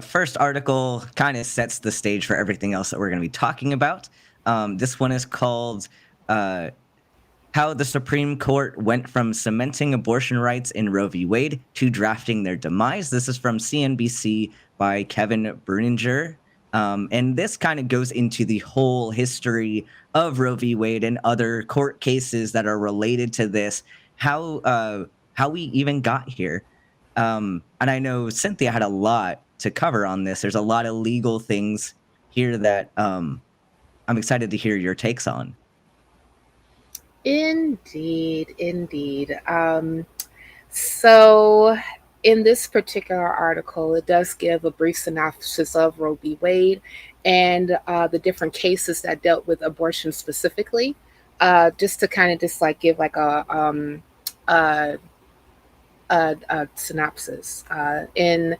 First article kind of sets the stage for everything else that we're going to be talking about. This one is called How the Supreme Court Went from Cementing Abortion Rights in Roe v. Wade to Drafting Their Demise. This is from CNBC by Kevin Bruninger. And this kind of goes into the whole history of Roe v. Wade and other court cases that are related to this, how we even got here. And I know Cynthia had a lot to cover on this. There's a lot of legal things here that I'm excited to hear your takes on. Indeed, indeed. So, in this particular article, it does give a brief synopsis of Roe v. Wade and the different cases that dealt with abortion specifically, just to kind of just like give like a, a synopsis. In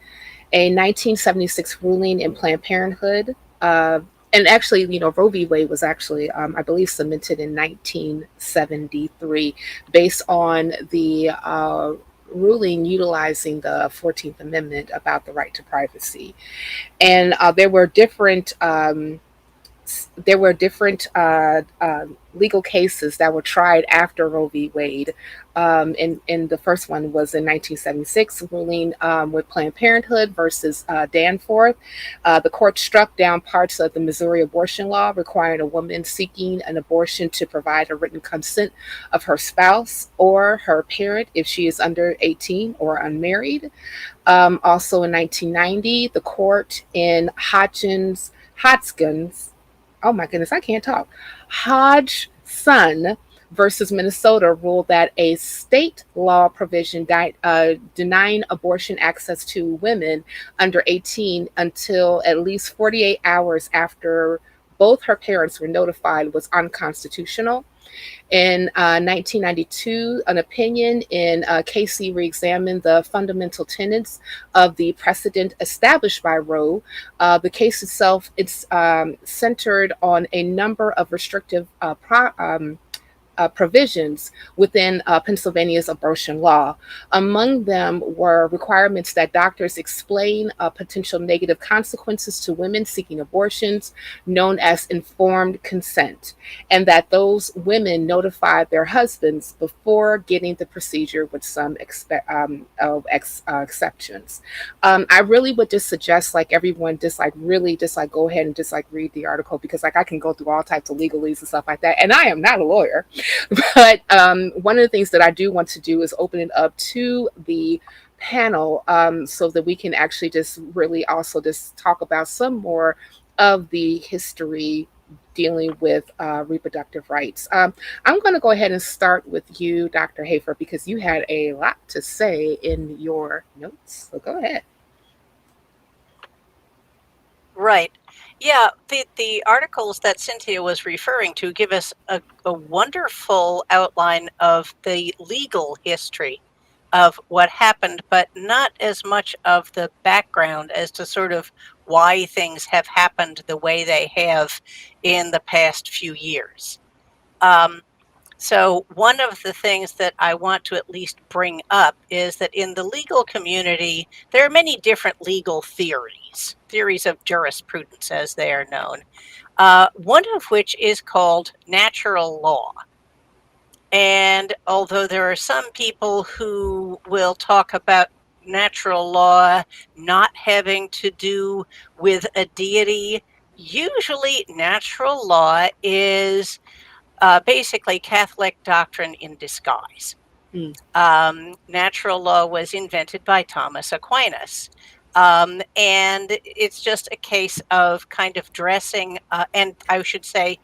a 1976 ruling in Planned Parenthood, and actually, Roe v. Wade was actually, I believe, submitted in 1973 based on the ruling utilizing the 14th Amendment about the right to privacy. And there were different legal cases that were tried after Roe v. Wade. And the first one was in 1976, ruling with Planned Parenthood versus Danforth. The court struck down parts of the Missouri abortion law requiring a woman seeking an abortion to provide a written consent of her spouse or her parent if she is under 18 or unmarried. Also in 1990, the court in Hodgins, oh my goodness, I can't talk. Hodgson versus Minnesota ruled that a state law provision denying abortion access to women under 18 until at least 48 hours after both her parents were notified was unconstitutional. In 1992, an opinion in Casey re-examined the fundamental tenets of the precedent established by Roe. The case itself, it's centered on a number of restrictive provisions within Pennsylvania's abortion law. Among them were requirements that doctors explain potential negative consequences to women seeking abortions, known as informed consent, and that those women notified their husbands before getting the procedure, with some exceptions. I really would just suggest like everyone just like really just like go ahead and just like read the article, because like I can go through all types of legalese and stuff like that, and I am not a lawyer. But one of the things that I do want to do is open it up to the panel, so that we can actually just really also just talk about some more of the history dealing with reproductive rights. I'm going to go ahead and start with you, Dr. Hafer, because you had a lot to say in your notes. So go ahead. Right. Yeah, the articles that Cynthia was referring to give us a wonderful outline of the legal history of what happened, but not as much of the background as to sort of why things have happened the way they have in the past few years. So one of the things that I want to at least bring up is that in the legal community, there are many different legal theories of jurisprudence as they are known, one of which is called natural law. And although there are some people who will talk about natural law not having to do with a deity, usually natural law is basically Catholic doctrine in disguise. Natural law was invented by Thomas Aquinas. And it's just a case of kind of dressing, and I should say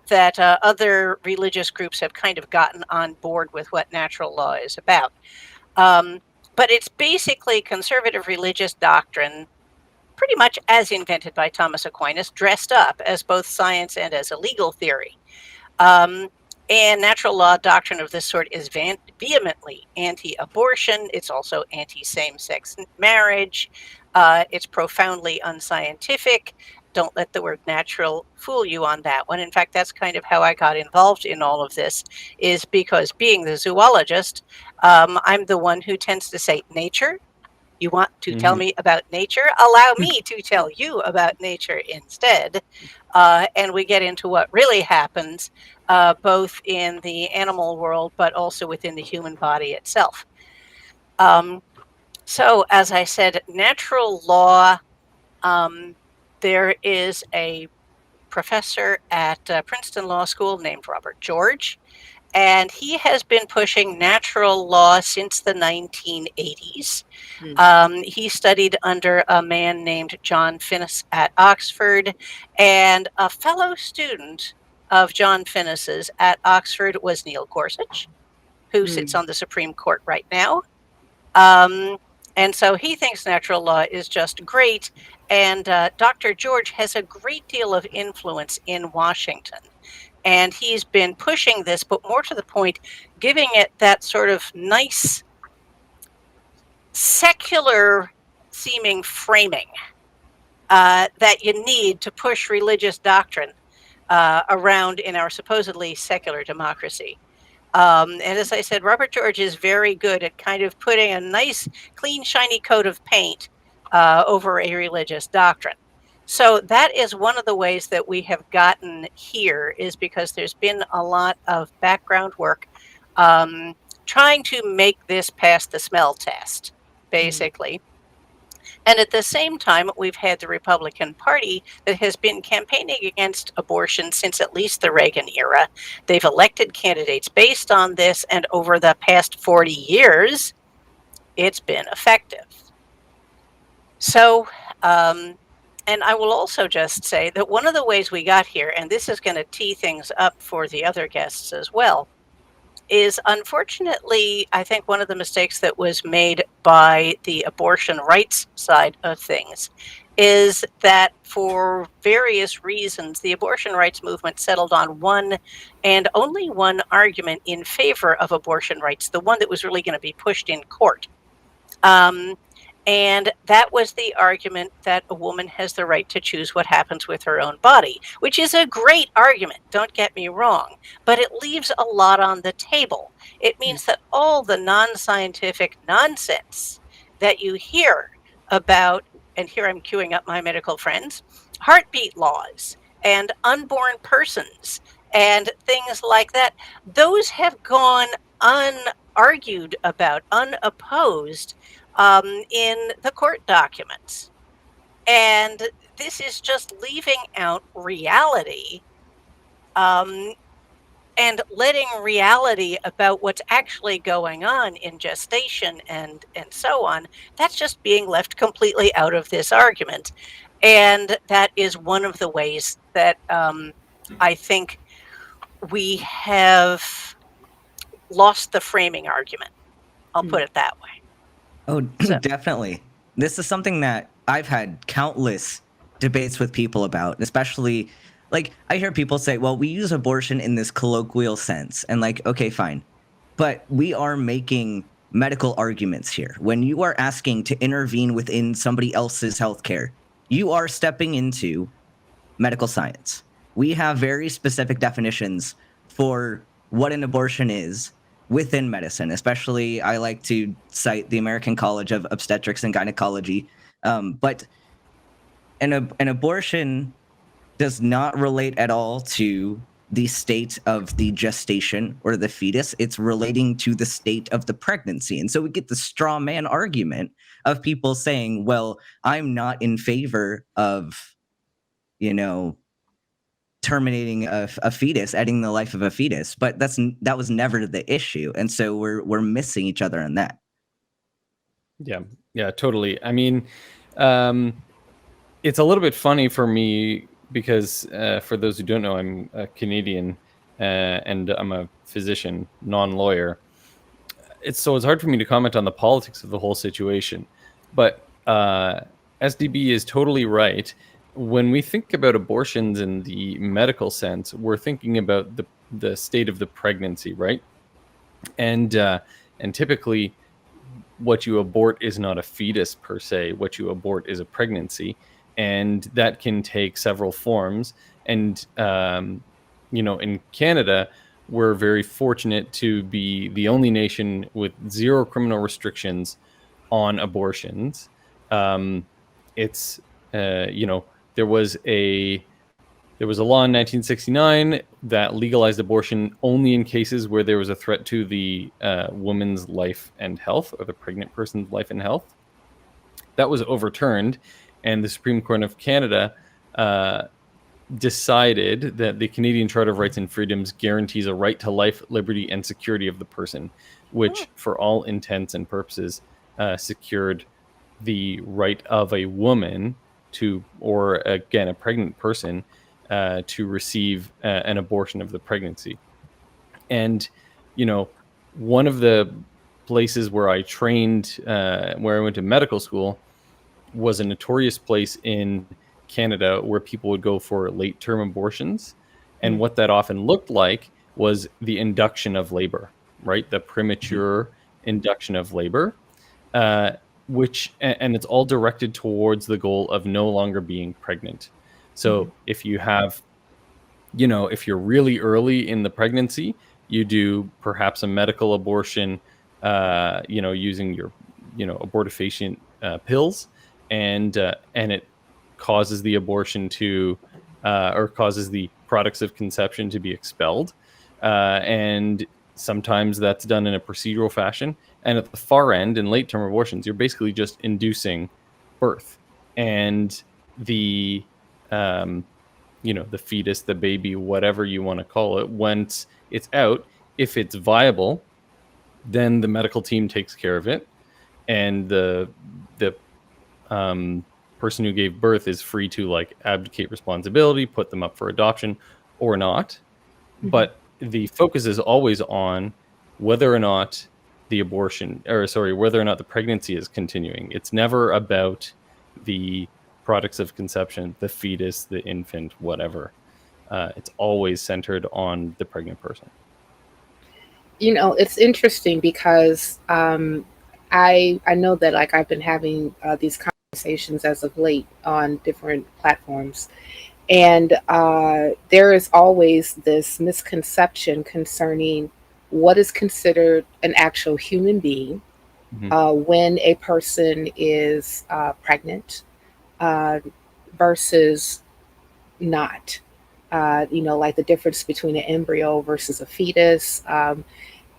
that other religious groups have kind of gotten on board with what natural law is about. But it's basically conservative religious doctrine, pretty much as invented by Thomas Aquinas, dressed up as both science and as a legal theory. And natural law doctrine of this sort is vehemently anti-abortion. It's also anti-same-sex marriage. It's profoundly unscientific. Don't let the word natural fool you on that one. In fact, that's kind of how I got involved in all of this, is because being the zoologist, I'm the one who tends to say nature You want to tell me about nature? Allow me to tell you about nature instead. And we get into what really happens, both in the animal world, but also within the human body itself. So, as I said, natural law, there is a professor at Princeton Law School named Robert George, and he has been pushing natural law since the 1980s. He studied under a man named John Finnis at Oxford, and a fellow student of John Finnis's at Oxford was Neil Gorsuch, who sits on the Supreme Court right now. And so he thinks natural law is just great. And Dr. George has a great deal of influence in Washington. And he's been pushing this, but more to the point, giving it that sort of nice, secular seeming framing that you need to push religious doctrine around in our supposedly secular democracy. And as I said, Robert George is very good at kind of putting a nice, clean, shiny coat of paint over a religious doctrine. So that is one of the ways that we have gotten here, is because there's been a lot of background work trying to make this pass the smell test, basically. And at the same time, we've had the Republican Party that has been campaigning against abortion since at least the Reagan era. They've elected candidates based on this, and over the past 40 years, it's been effective. So, and I will also just say that one of the ways we got here, and this is going to tee things up for the other guests as well, is unfortunately, I think one of the mistakes that was made by the abortion rights side of things is that for various reasons, the abortion rights movement settled on one and only one argument in favor of abortion rights, the one that was really going to be pushed in court. And that was the argument that a woman has the right to choose what happens with her own body, which is a great argument, don't get me wrong, but it leaves a lot on the table. It means that all the non-scientific nonsense that you hear about, and here I'm queuing up my medical friends, heartbeat laws and unborn persons and things like that, those have gone unargued about, unopposed, in the court documents. And this is just leaving out reality and letting reality about what's actually going on in gestation and so on, that's just being left completely out of this argument. And that is one of the ways that I think we have lost the framing argument. I'll put it that way. Oh, definitely. This is something that I've had countless debates with people about, especially, like, I hear people say, well, we use abortion in this colloquial sense. And like, okay, fine. But we are making medical arguments here. When you are asking to intervene within somebody else's healthcare, you are stepping into medical science. We have very specific definitions for what an abortion is within medicine. Especially, I like to cite the American College of Obstetrics and Gynecology. But an abortion does not relate at all to the state of the gestation or the fetus. It's relating to the state of the pregnancy. And so we get the straw man argument of people saying, well, I'm not in favor of, terminating a fetus, ending the life of a fetus, but that was never the issue. And so we're missing each other in that. Yeah, totally. I mean, it's a little bit funny for me because for those who don't know, I'm a Canadian and I'm a physician, non-lawyer. It's hard for me to comment on the politics of the whole situation. But SDB is totally right. When we think about abortions in the medical sense, we're thinking about the state of the pregnancy, right? And typically, what you abort is not a fetus per se. What you abort is a pregnancy, and that can take several forms. And in Canada, we're very fortunate to be the only nation with zero criminal restrictions on abortions. It's there was a law in 1969 that legalized abortion only in cases where there was a threat to the woman's life and health, or the pregnant person's life and health. That was overturned, and the Supreme Court of Canada decided that the Canadian Charter of Rights and Freedoms guarantees a right to life, liberty, and security of the person, which, for all intents and purposes, secured the right of a woman to, or again, a pregnant person, to receive an abortion of the pregnancy. And, one of the places where I trained, where I went to medical school, was a notorious place in Canada where people would go for late-term abortions. And what that often looked like was the induction of labor, right? The premature induction of labor, which, and it's all directed towards the goal of no longer being pregnant. So if you have, if you're really early in the pregnancy, you do perhaps a medical abortion, using your, abortifacient pills, and it causes the abortion to, or causes the products of conception to be expelled. And sometimes that's done in a procedural fashion. And at the far end, in late-term abortions, you're basically just inducing birth. And the, the fetus, the baby, whatever you want to call it, once it's out, if it's viable, then the medical team takes care of it. And the person who gave birth is free to abdicate responsibility, put them up for adoption or not. But the focus is always on whether or not whether or not the pregnancy is continuing. It's never about the products of conception, the fetus, the infant, whatever. It's always centered on the pregnant person. It's interesting because I know that I've been having these conversations as of late on different platforms, and there is always this misconception concerning what is considered an actual human being when a person is pregnant versus not. The difference between an embryo versus a fetus,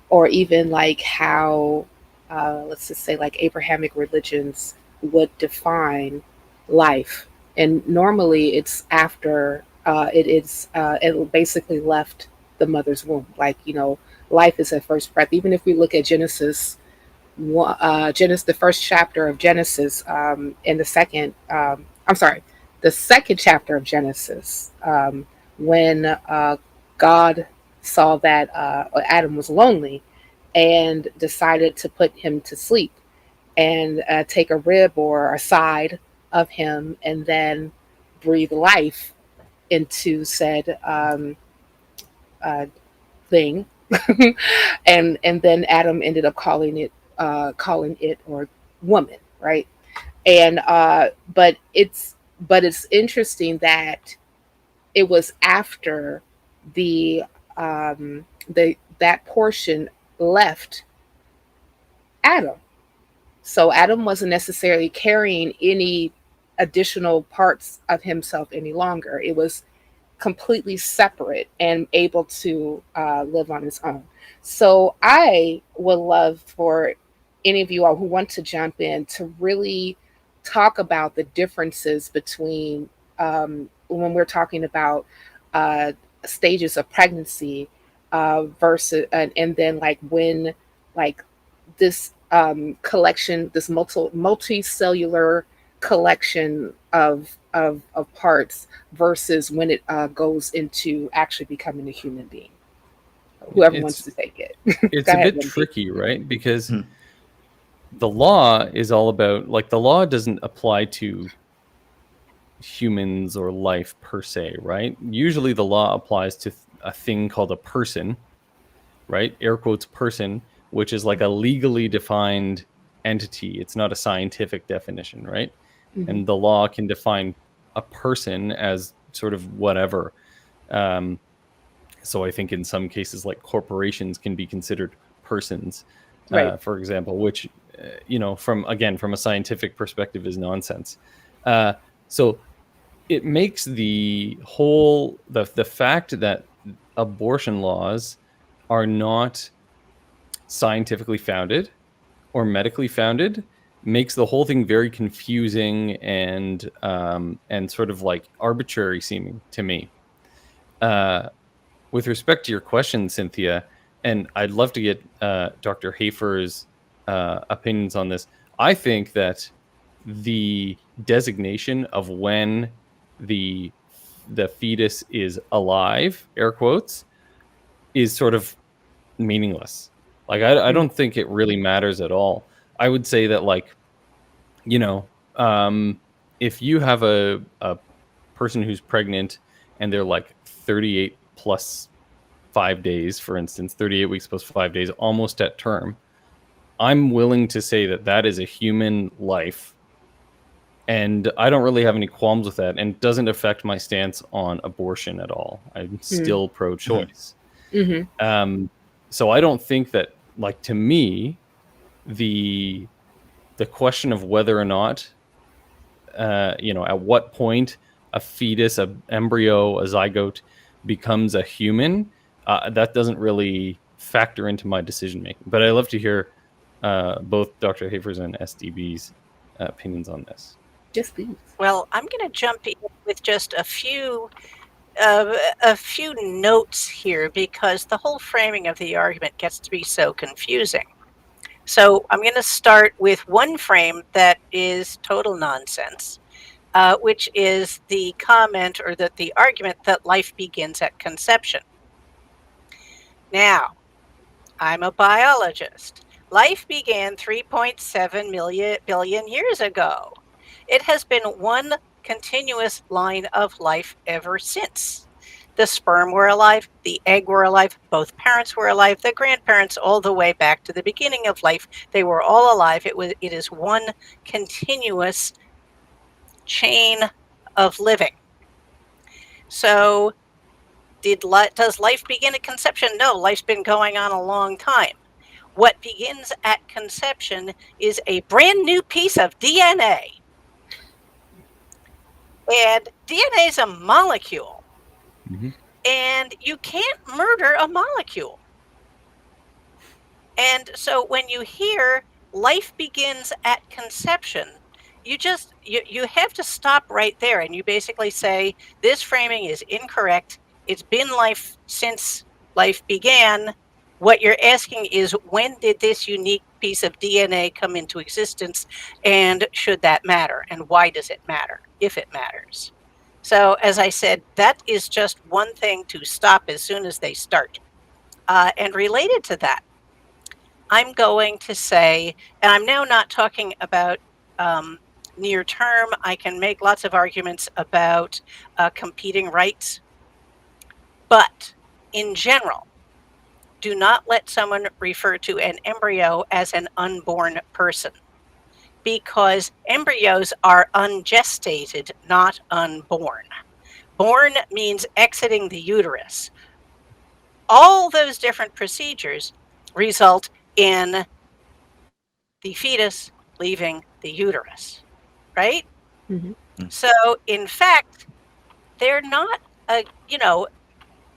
or even how, let's just say, Abrahamic religions would define life. And normally it's after it basically left the mother's womb. Life is at first breath. Even if we look at Genesis, the first chapter of Genesis, and the second chapter of Genesis, when God saw that Adam was lonely and decided to put him to sleep and take a rib or a side of him and then breathe life into said thing. and then Adam ended up calling it or woman, right? And but it's interesting that it was after that portion left Adam. So Adam wasn't necessarily carrying any additional parts of himself any longer. It was completely separate and able to live on its own. So I would love for any of you all who want to jump in to really talk about the differences between when we're talking about stages of pregnancy versus and then when this collection, this multicellular collection of parts versus when it goes into actually becoming a human being. Whoever wants to take it. It's a bit tricky, right? Because the law is all about, the law doesn't apply to humans or life per se, right? Usually the law applies to a thing called a person, right? Air quotes person, which is a legally defined entity. It's not a scientific definition, right? And the law can define a person as sort of whatever. So I think in some cases, corporations can be considered persons, right. For example, which from a scientific perspective, is nonsense. So it makes the fact that abortion laws are not scientifically founded or medically founded makes the whole thing very confusing and sort of like arbitrary seeming to me. With respect to your question, Cynthia, and I'd love to get Dr. Hafer's opinions on this. I think that the designation of when the fetus is alive, air quotes, is sort of meaningless. Like, I don't think it really matters at all. I would say that, like, if you have a person who's pregnant and they're like 38 plus 5 days, for instance, 38 weeks plus 5 days, almost at term, I'm willing to say that that is a human life. And I don't really have any qualms with that. And it doesn't affect my stance on abortion at all. I'm still pro-choice. Mm-hmm. So I don't think that, like, to me, the question of whether or not, at what point a fetus, an embryo, a zygote becomes a human, that doesn't really factor into my decision making. But I'd love to hear both Dr. Hafer's and SDB's opinions on this. Yes, please. Well, I'm going to jump in with just a few notes here, because the whole framing of the argument gets to be so confusing. So I'm going to start with one frame that is total nonsense, which is the comment or the argument that life begins at conception. Now, I'm a biologist. Life began 3.7 billion years ago. It has been one continuous line of life ever since. The sperm were alive, the egg were alive, both parents were alive, the grandparents, all the way back to the beginning of life. They were all alive. It is one continuous chain of living. So does life begin at conception? No, life's been going on a long time. What begins at conception is a brand new piece of DNA. And DNA is a molecule. Mm-hmm. And you can't murder a molecule. And so when you hear life begins at conception, you have to stop right there, and you basically say, this framing is incorrect. It's been life since life began. What you're asking is, when did this unique piece of DNA come into existence, and should that matter, and why does it matter, if it matters? So, as I said, that is just one thing to stop as soon as they start. And related to that, I'm going to say, and I'm now not talking about near term. I can make lots of arguments about competing rights. But in general, do not let someone refer to an embryo as an unborn person, because embryos are ungestated, not unborn. Born means exiting the uterus. All those different procedures result in the fetus leaving the uterus, right? Mm-hmm. So, in fact, they're not,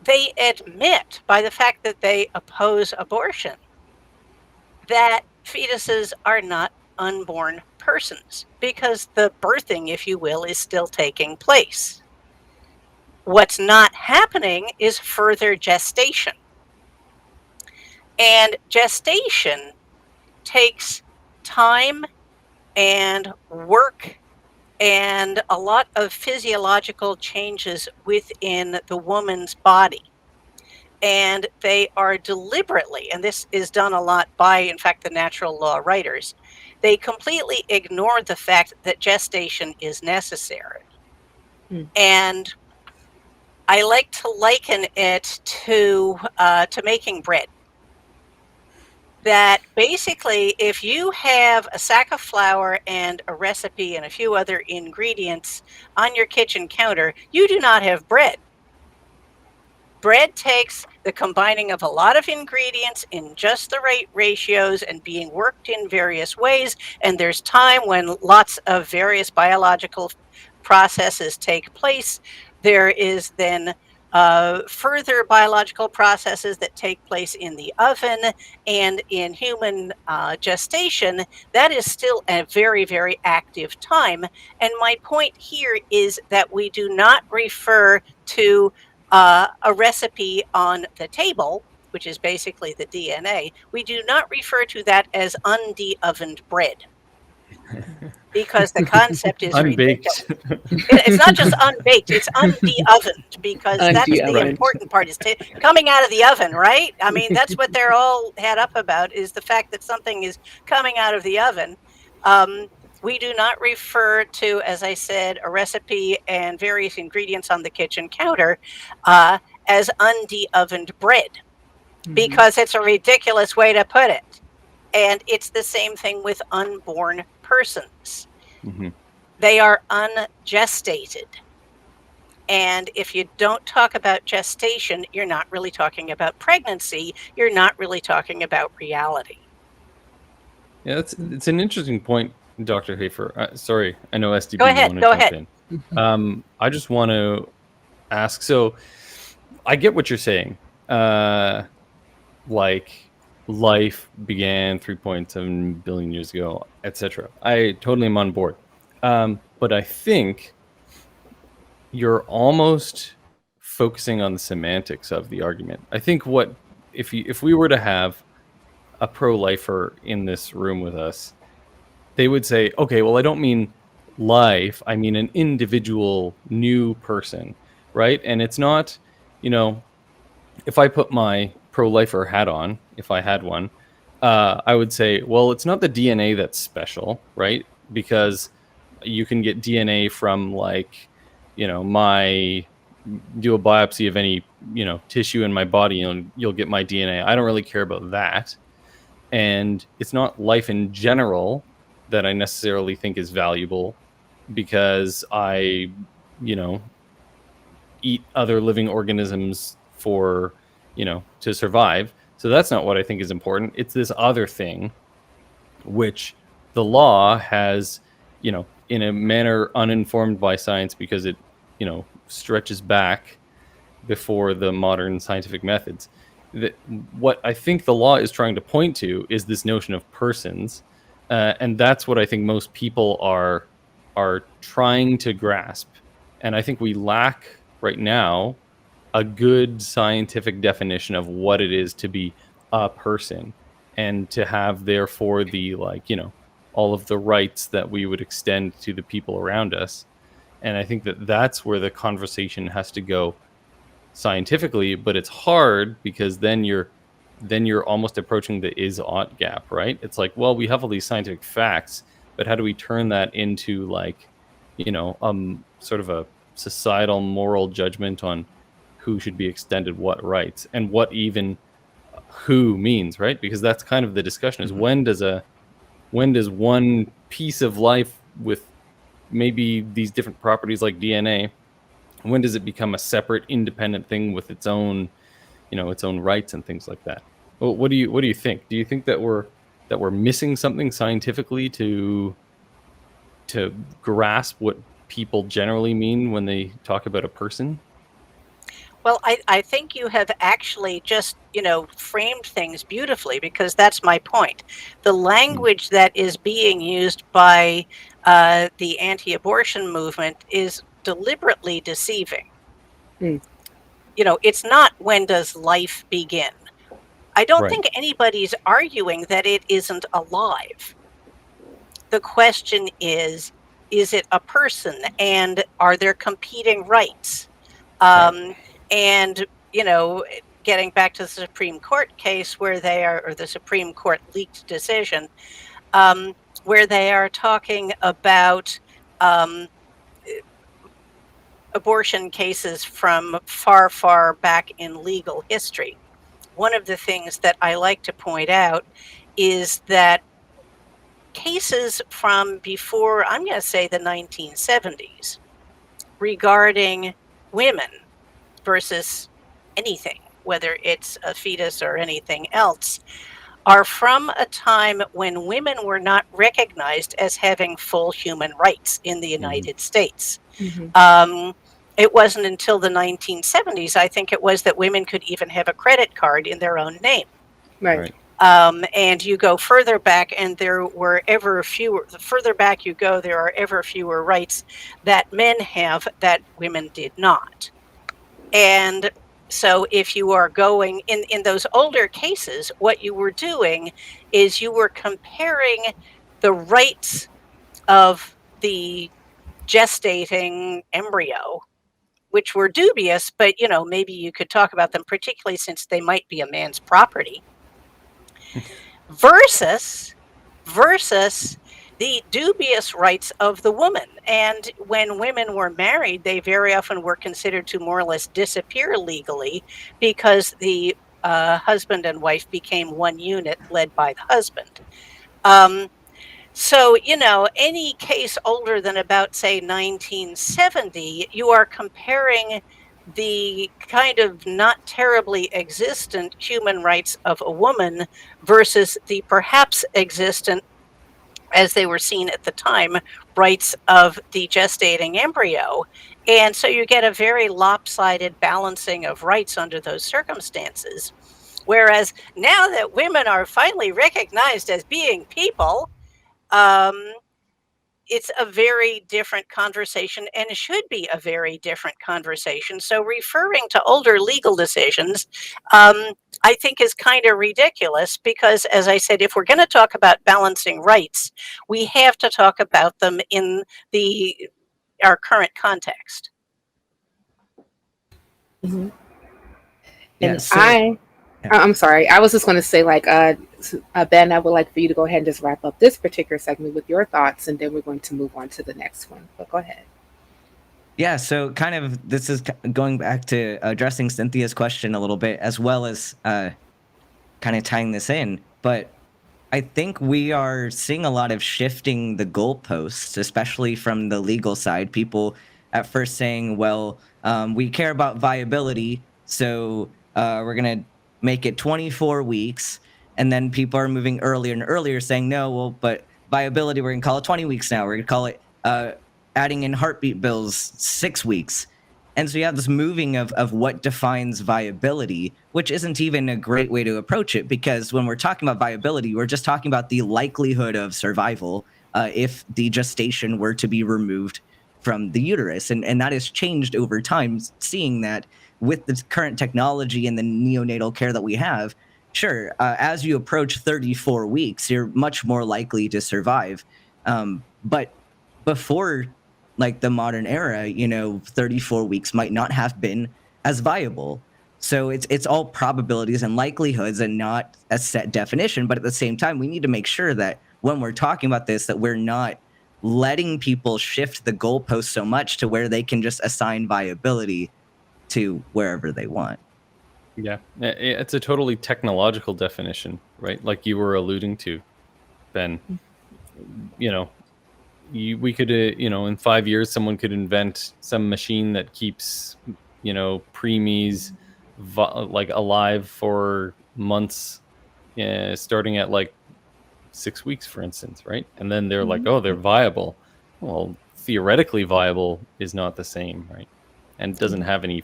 they admit, by the fact that they oppose abortion, that fetuses are not unborn persons, because the birthing, if you will, is still taking place. What's not happening is further gestation. And gestation takes time and work and a lot of physiological changes within the woman's body. And they are deliberately, and this is done a lot by, in fact, the natural law writers, they completely ignore the fact that gestation is necessary. And I like to liken it to making bread. That basically, if you have a sack of flour and a recipe and a few other ingredients on your kitchen counter, you do not have bread. bread takes the combining of a lot of ingredients in just the right ratios and being worked in various ways. And there's time when lots of various biological processes take place. There is then further biological processes that take place in the oven, and in human gestation, that is still a very, very active time. And my point here is that we do not refer to a recipe on the table, which is basically the DNA. We do not refer to that as unde-ovened bread, because the concept is Unbaked. ridiculous. It's not just unbaked, it's unde-ovened, because that's the Unde-ovened. important part, is coming out of the oven, right? I mean, that's what they're all head up about, is the fact that something is coming out of the oven. We do not refer to, as I said, a recipe and various ingredients on the kitchen counter as unde-ovened bread, because it's a ridiculous way to put it. And it's the same thing with unborn persons. Mm-hmm. They are ungestated. And if you don't talk about gestation, you're not really talking about pregnancy. You're not really talking about reality. Yeah, it's an interesting point, Dr. Hafer. Sorry, I know SDB. Go ahead, wanna go jump ahead. in. I just want to ask. So, I get what you're saying. Like, life began 3.7 billion years ago, etc. I totally am on board. But I think you're almost focusing on the semantics of the argument. I think if we were to have a pro-lifer in this room with us, they would say, okay, well, I don't mean life, I mean an individual new person, right? And it's not, if I put my pro-lifer hat on, if I had one, I would say, well, it's not the DNA that's special, right? Because you can get DNA from do a biopsy of any, tissue in my body and you'll get my DNA. I don't really care about that. And it's not life in general that I necessarily think is valuable, because I, eat other living organisms for, to survive. So that's not what I think is important. It's this other thing, which the law has, in a manner uninformed by science, because it, stretches back before the modern scientific methods. What I think the law is trying to point to is this notion of persons. And that's what I think most people are trying to grasp. And I think we lack right now a good scientific definition of what it is to be a person, and to have therefore the all of the rights that we would extend to the people around us. And I think that that's where the conversation has to go scientifically, but it's hard because then you're almost approaching the is-ought gap, right? It's like, well, we have all these scientific facts, but how do we turn that into sort of a societal moral judgment on who should be extended what rights, and what even who means, right? Because that's kind of the discussion, is when does one piece of life with maybe these different properties like DNA, when does it become a separate, independent thing with its own, its own rights and things like that? Well, what do you think? Do you think that we're missing something scientifically to grasp what people generally mean when they talk about a person? Well, I think you have actually just, framed things beautifully, because that's my point. The language that is being used by the anti-abortion movement is deliberately deceiving. It's not when does life begin. I don't think anybody's arguing that it isn't alive. The question is it a person, and are there competing rights? And, getting back to the Supreme Court case where they are, or the Supreme Court leaked decision, where they are talking about abortion cases from far, far back in legal history. One of the things that I like to point out is that cases from before, I'm going to say the 1970s, regarding women versus anything, whether it's a fetus or anything else, are from a time when women were not recognized as having full human rights in the United States. Mm-hmm. It wasn't until the 1970s, I think it was, that women could even have a credit card in their own name. Right. And you go further back, and there were ever fewer. The further back you go, there are ever fewer rights that men have that women did not. And so, if you are going in those older cases, what you were doing is you were comparing the rights of the gestating embryo, which were dubious, but maybe you could talk about them, particularly since they might be a man's property, versus the dubious rights of the woman. And when women were married, they very often were considered to more or less disappear legally, because the husband and wife became one unit led by the husband. So, any case older than about, say, 1970, you are comparing the kind of not terribly existent human rights of a woman versus the perhaps existent, as they were seen at the time, rights of the gestating embryo. And so you get a very lopsided balancing of rights under those circumstances. Whereas now that women are finally recognized as being people, it's a very different conversation, and should be a very different conversation. So referring to older legal decisions, I think, is kind of ridiculous, because, as I said, if we're going to talk about balancing rights, we have to talk about them in our current context. Mm-hmm. Yeah, And so I'm sorry. I was just going to say, Ben, I would like for you to go ahead and just wrap up this particular segment with your thoughts, and then we're going to move on to the next one. But go ahead. yeah, so kind of this is going back to addressing Cynthia's question a little bit, as well as kind of tying this in. But I think we are seeing a lot of shifting the goalposts, especially from the legal side. People at first saying, well, we care about viability, so we're going to make it 24 weeks. And then people are moving earlier and earlier, saying, no, well, but viability, we're going to call it 20 weeks now. We're going to call it adding in heartbeat bills 6 weeks. And so you have this moving of what defines viability, which isn't even a great way to approach it, because when we're talking about viability, we're just talking about the likelihood of survival if the gestation were to be removed from the uterus. And that has changed over time, seeing that with the current technology and the neonatal care that we have, sure, as you approach 34 weeks, you're much more likely to survive. But before the modern era, 34 weeks might not have been as viable. So it's all probabilities and likelihoods and not a set definition. But at the same time, we need to make sure that when we're talking about this, that we're not letting people shift the goalpost so much to where they can just assign viability to wherever they want. Yeah, it's a totally technological definition, right? Like you were alluding to, Ben. We could, in 5 years, someone could invent some machine that keeps, preemies alive for months, starting at 6 weeks, for instance, right? And then they're like, oh, they're viable. Well, theoretically viable is not the same, right? And doesn't have any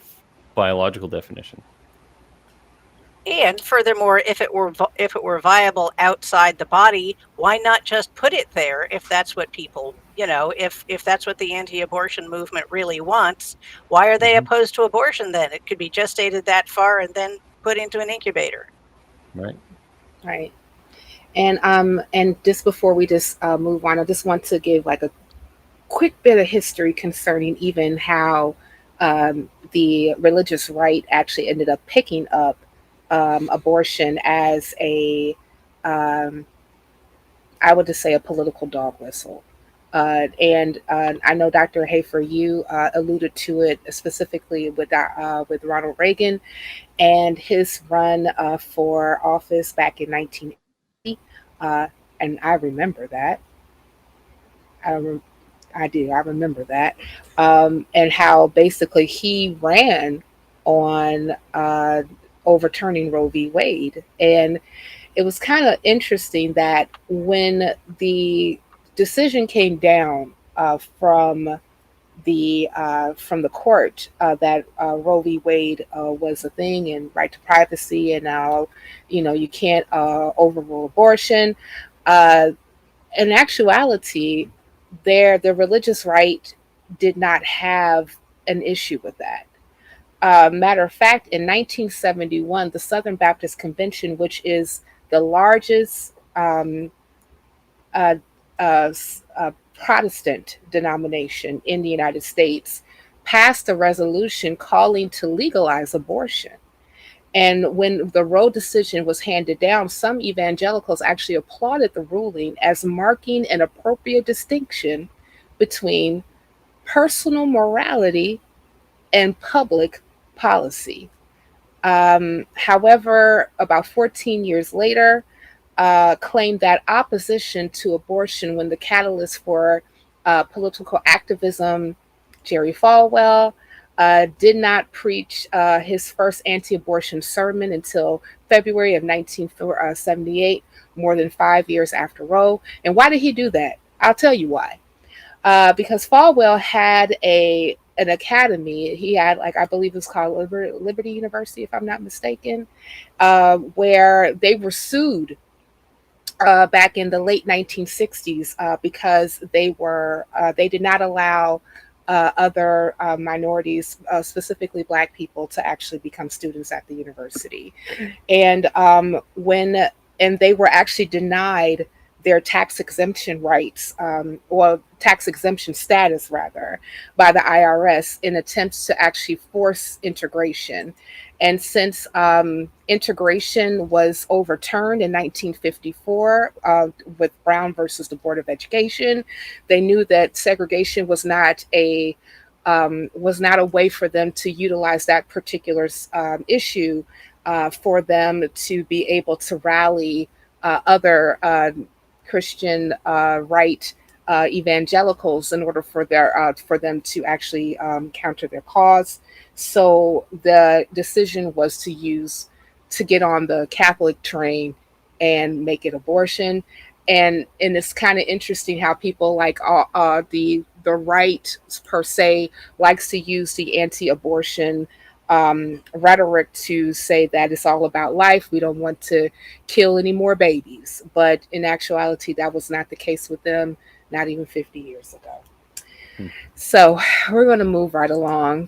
biological definition. And furthermore, if it were viable outside the body, why not just put it there? If that's what people, if that's what the anti-abortion movement really wants, why are they opposed to abortion then? It could be gestated that far and then put into an incubator. Right. Right. And just before we just move on, I just want to give a quick bit of history concerning even how the religious right actually ended up picking up abortion as I would just say a political dog whistle. And I know, Dr. Hafer, you alluded to it specifically with Ronald Reagan and his run for office back in 1980. And I remember that. I do. I remember that. And how basically he ran on overturning Roe v. Wade. And it was kind of interesting that when the decision came down from the court that Roe v. Wade was a thing, and right to privacy, and now you can't overrule abortion. Uh, in actuality, the religious right did not have an issue with that. Matter of fact, in 1971, the Southern Baptist Convention, which is the largest uh, Protestant denomination in the United States, passed a resolution calling to legalize abortion. And when the Roe decision was handed down, some evangelicals actually applauded the ruling as marking an appropriate distinction between personal morality and public policy. However, about 14 years later, claimed that opposition to abortion, when the catalyst for political activism, Jerry Falwell, did not preach his first anti abortion sermon until February of 1978, more than 5 years after Roe. And why did he do that? I'll tell you why. Because Falwell had an academy. He had, like, I believe it's called Liberty University, if I'm not mistaken, where they were sued back in the late 1960s because they did not allow other minorities, specifically Black people, to actually become students at the university. And and they were actually denied their tax exemption rights, or tax exemption status rather, by the IRS in attempts to actually force integration. And since integration was overturned in 1954 with Brown versus the Board of Education, they knew that segregation was not a way for them to utilize that particular issue for them to be able to rally other Christian right evangelicals in order for them to actually counter their cause. So the decision was to get on the Catholic train and make it abortion. And it's kind of interesting how people like the right per se likes to use the anti-abortion rhetoric to say that it's all about life. We don't want to kill any more babies. But in actuality, that was not the case with them, not even 50 years ago. So we're going to move right along.